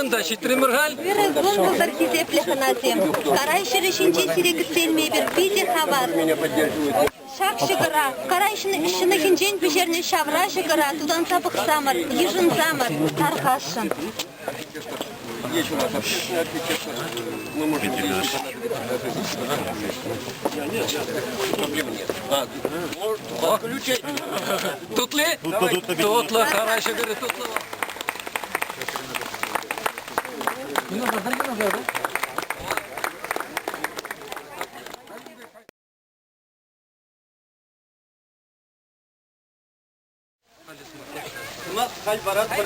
Анда Шитримиргаль. Гонзулдар хизепле ханазем. Карай шерешинче сирек селмей бир биде хабар. Шак шыгыра. Карай шыны хинчен пешерне шавра шыгыра. Тудан сапық самыр, ежін самыр, тархашын. Есть у нас общественный архитектор. Мы можем проблем нет. Включай. Тут ли? Тут ли, хорошо говорит, тут ли. У нас халь-барат бар.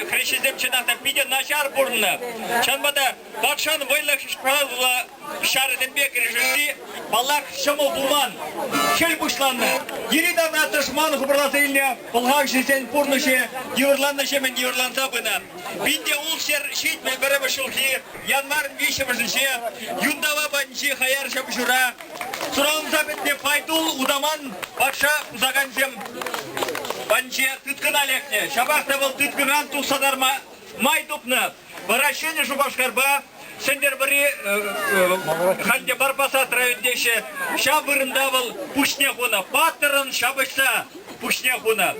Хрещедем чинахта пиде начар бурна. Чанбада бакшан вайлах шпалла шареден бек режиси балах шамол булман. Шел бушланна. Еридам атышман хубрлатыльня. Балхак шитен бурнуше юрланна шемен юрланта бына. Бинде улшер шит мел береме шулхи. Янмар вишемжинче. Юндава банчи хаяр шабшура. Сурамза бетне файдул удаман бакша узаганчем. Банче тытканалекне. Шабахта был тытканан тусадарма майдупна. Выращение шубашкарба. Сендер бери ханде барбаса травендеше. Шабырында был пушнехуна. Паттырын шабышса пушнехуна.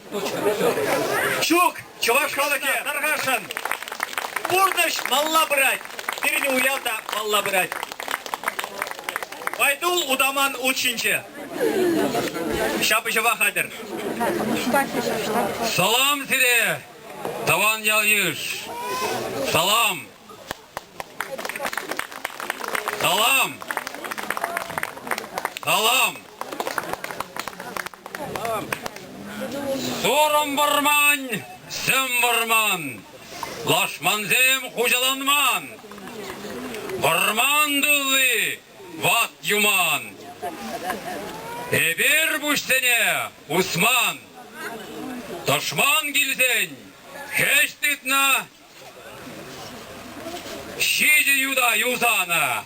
Шук чувашкалыке таргашын. Бурдыш малла брать. Тирни уялда малла брать. Байдул удаман учинче. Шабышева хадыр. Салам сире, Таван Ялыш. Салам. Салам. Салам. Сорым барман, сем барман. Лашманзем хужаланман. Барман дулы, ват юман. Эбер буштене, Усман. Ташман гилден, хештитна. Шиди юда юзана.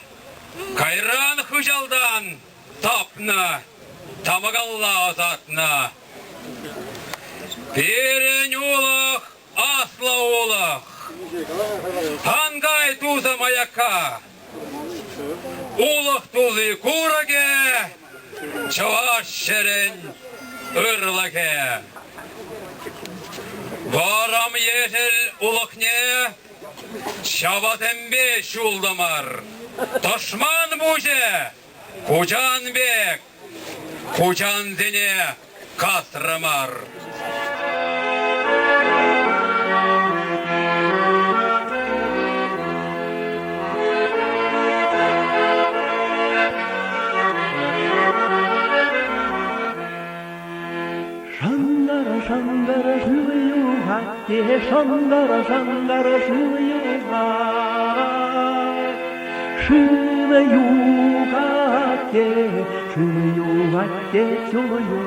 Кайран хужалдан, тапна. Тамагалла азатна. Перен улах, асла улах. Хангай туза маяка. Улах тузы кураге. Çavaş şerin ırlake. Varam yetel ulakne. Şabat embe şuldamar. Taşman buje. Kucan bek. Kucan dine kasramar. Şangara şuyuha, şangara şangara şuyuha, şuyuha ke, şuyuha ke şuyuha,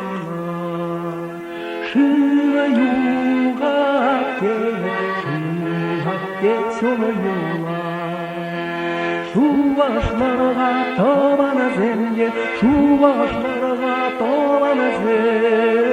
şuyuha ke, şuyuha ke şuyuha. Şuvaşlara tabana zemge, şuvaşlara tabana zemge.